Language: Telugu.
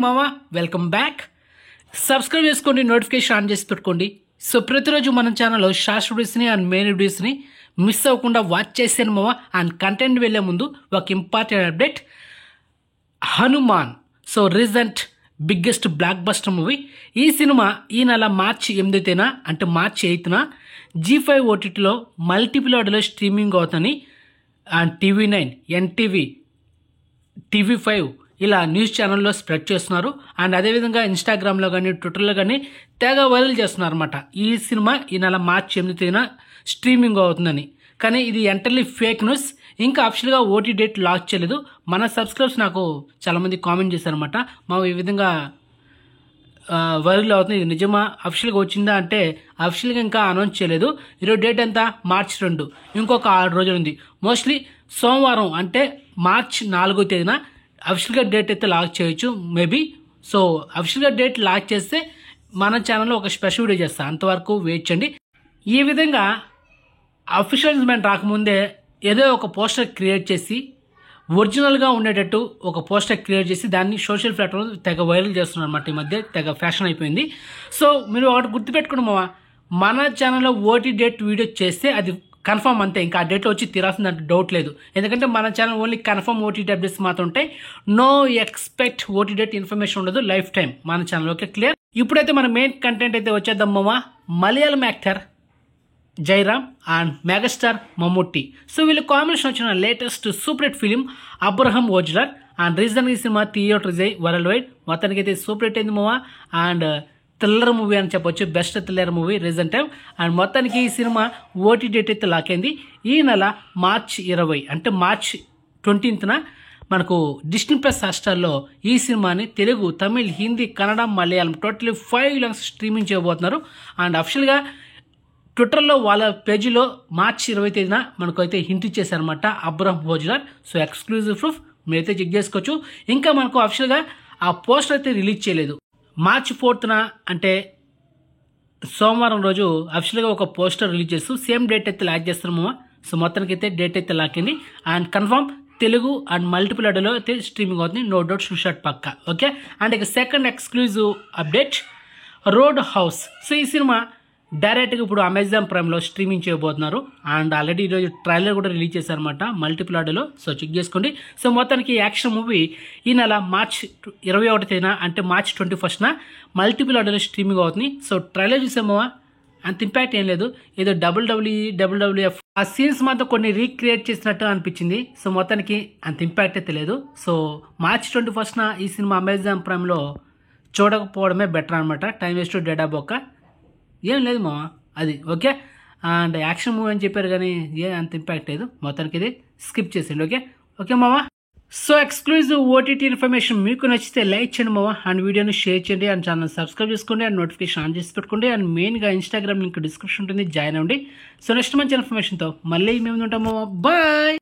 మామ వెల్కమ్ బ్యాక్. సబ్స్క్రైబ్ చేసుకోండి, నోటిఫికేషన్ ఆన్ చేసి పెట్టుకోండి. సో ప్రతిరోజు మన ఛానల్లో షార్ట్ వీడియోస్ని అండ్ మెయిన్ వీడియోస్ని మిస్ అవ్వకుండా వాచ్ చేసాను మామ. అండ్ కంటెంట్ వెళ్ళే ముందు ఒక important update. Hanuman so recent biggest block buster movie. ఈ సినిమా ఈ నెల మార్చి 8న అంటే మార్చి 8న G5 ఓటీటీలో మల్టిపుల్ ఆడియోలో స్ట్రీమింగ్ అవుతుందని అండ్ TV9, NTV, TV5 ఇలా న్యూస్ ఛానల్లో స్ప్రెడ్ చేస్తున్నారు. అండ్ అదేవిధంగా ఇన్స్టాగ్రామ్లో కానీ ట్విట్టర్లో కానీ తెగ వైరల్ చేస్తున్నారు అనమాట. ఈ సినిమా ఈ నెల మార్చి 8న స్ట్రీమింగ్ అవుతుందని. కానీ ఇది ఎంటర్లీ ఫేక్ న్యూస్. ఇంకా అఫిషియల్గా ఓటీ డేట్ లాంచ్ చేయలేదు. మన సబ్స్క్రైబర్స్ నాకు చాలామంది కామెంట్ చేశారనమాట, మా ఈ విధంగా వైరల్ అవుతుంది, ఇది నిజమా, అఫిషియల్గా వచ్చిందా అంటే అఫిషియల్గా ఇంకా అనౌన్స్ చేయలేదు. ఈరోజు డేట్ ఎంత? మార్చి 2, ఇంకొక 6 రోజులు ఉంది. మోస్ట్లీ సోమవారం అంటే మార్చి 4వ తేదీన అఫిషియల్గా డేట్ అయితే లాంచ్ చేయొచ్చు మేబీ. సో అఫిషియల్గా డేట్ లాంచ్ చేస్తే మన ఛానల్లో ఒక స్పెషల్ వీడియో చేస్తాను, అంతవరకు వెయిట్ చేయండి. ఈ విధంగా అఫిషియల్ అనౌన్స్మెంట్ రాకముందే ఏదో ఒక పోస్టర్ క్రియేట్ చేసి ఒరిజినల్గా ఉండేటట్టు ఒక పోస్టర్ క్రియేట్ చేసి దాన్ని సోషల్ ప్లాట్ఫామ్ తెగ వైరల్ చేస్తున్నారు అనమాట. ఈ మధ్య తెగ ఫ్యాషన్ అయిపోయింది. సో మీరు ఒకటి గుర్తుపెట్టుకోండి మామ, మన ఛానల్లో ఓటీ డేట్ వీడియో చేస్తే అది కన్ఫర్మ్ అంతే, ఇంకా ఆ డేట్లో వచ్చి తీరాల్సిన డౌట్ లేదు. ఎందుకంటే మన channel only confirm OTT updates మాత్రం ఉంటాయి. No expect OTT date information ఉండదు లైఫ్ టైం మన ఛానల్. Okay, clear. ఇప్పుడైతే మన మెయిన్ కంటెంట్ అయితే వచ్చేద్దాం మామ. Malayalam actor Jayaram and megastar Mammootty. So వీళ్ళు కాంబినేషన్ వచ్చిన latest super hit film Abraham Ozler. And reason ఈ సినిమా థియేటర్స్ వరల్డ్ వైడ్ మొత్తానికి అయితే సూపర్ హిట్ అయింది మామ. అండ్ థ్రిల్లర్ మూవీ అని చెప్పొచ్చు, best thriller movie recent time. And మొత్తానికి ఈ సినిమా ఓటీ డేట్ అయితే లాక్ అయింది. ఈ నెల మార్చి 20 అంటే మార్చి 20న మనకు డిస్నీ ప్లస్ హాట్‌స్టార్లో ఈ సినిమాని Telugu, Tamil, Hindi, Kannada, Malayalam totally 5 language streaming చేయబోతున్నారు. అండ్ అఫిషియల్గా ట్విట్టర్లో వాళ్ళ పేజీలో మార్చి 20 తేదీన మనకు అయితే హింట్ ఇచ్చేసారనమాట Abraham Ozler. So exclusive proof మీరైతే చెక్ చేసుకోవచ్చు. ఇంకా మనకు అఫిషియల్గా ఆ పోస్టర్ అయితే రిలీజ్ చేయలేదు. మార్చి 4న అంటే సోమవారం రోజు అఫిషియల్గా ఒక పోస్టర్ రిలీజ్ చేస్తూ సేమ్ డేట్ అయితే లాక్ చేస్తున్నాము. సో మొత్తానికి అయితే డేట్ అయితే లాక్ అయింది. And confirm Telugu and multiple ఆడియోలో అయితే స్ట్రీమింగ్ అవుతుంది, నో డౌట్, షూట్ పక్కా. ఓకే. అండ్ ఇక second exclusive update, road house. So ఈ సినిమా డైరెక్ట్గా ఇప్పుడు అమెజాన్ ప్రైమ్లో స్ట్రీమింగ్ చేయబోతున్నారు. అండ్ ఆల్రెడీ ఈరోజు ట్రైలర్ కూడా రిలీజ్ చేశారనమాట మల్టిపుల్ ఆడియోలో. సో చెక్ చేసుకోండి. సో మొత్తానికి యాక్షన్ మూవీ ఈ నెల మార్చి 21 తేదీన అంటే మార్చి 21న మల్టిపుల్ ఆడియోలో స్ట్రీమింగ్ అవుతుంది. సో ట్రైలర్ చూసామో అంత ఇంపాక్ట్ ఏం లేదు, ఏదో WWF ఆ సీన్స్ మాత్రం కొన్ని రీక్రియేట్ చేసినట్టు అనిపించింది. సో మొత్తానికి అంత ఇంపాక్ట్ అయితే లేదు. సో మార్చి 21న ఈ సినిమా అమెజాన్ ప్రైమ్లో చూడకపోవడమే బెటర్ అనమాట. టైం వేస్ట్, డేటా బొక్క ఏం లేదు మామ అది. ఓకే. అండ్ యాక్షన్ మూవీ అని చెప్పారు కానీ అంత ఇంపాక్ట్ లేదు, మొత్తానికి ఇది స్కిప్ చేసేయండి. ఓకే ఓకే మామ. సో ఎక్స్క్లూజివ్ ఓటీటీ ఇన్ఫర్మేషన్ మీకు నచ్చితే లైక్ చేయండి మామ. అండ్ వీడియోని షేర్ చేయండి. అండ్ ఛానల్ సబ్స్క్రైబ్ చేసుకోండి. అండ్ నోటిఫికేషన్ ఆన్ చేసి పెట్టుకోండి. అండ్ మెయిన్గా ఇన్స్టాగ్రామ్ లింక్ డిస్క్రిప్షన్ ఉంటుంది, జాయిన్ అవ్వండి. సో నెక్స్ట్ మంచి ఇన్ఫర్మేషన్తో మళ్ళీ మేము ఉంటాము. బాయ్.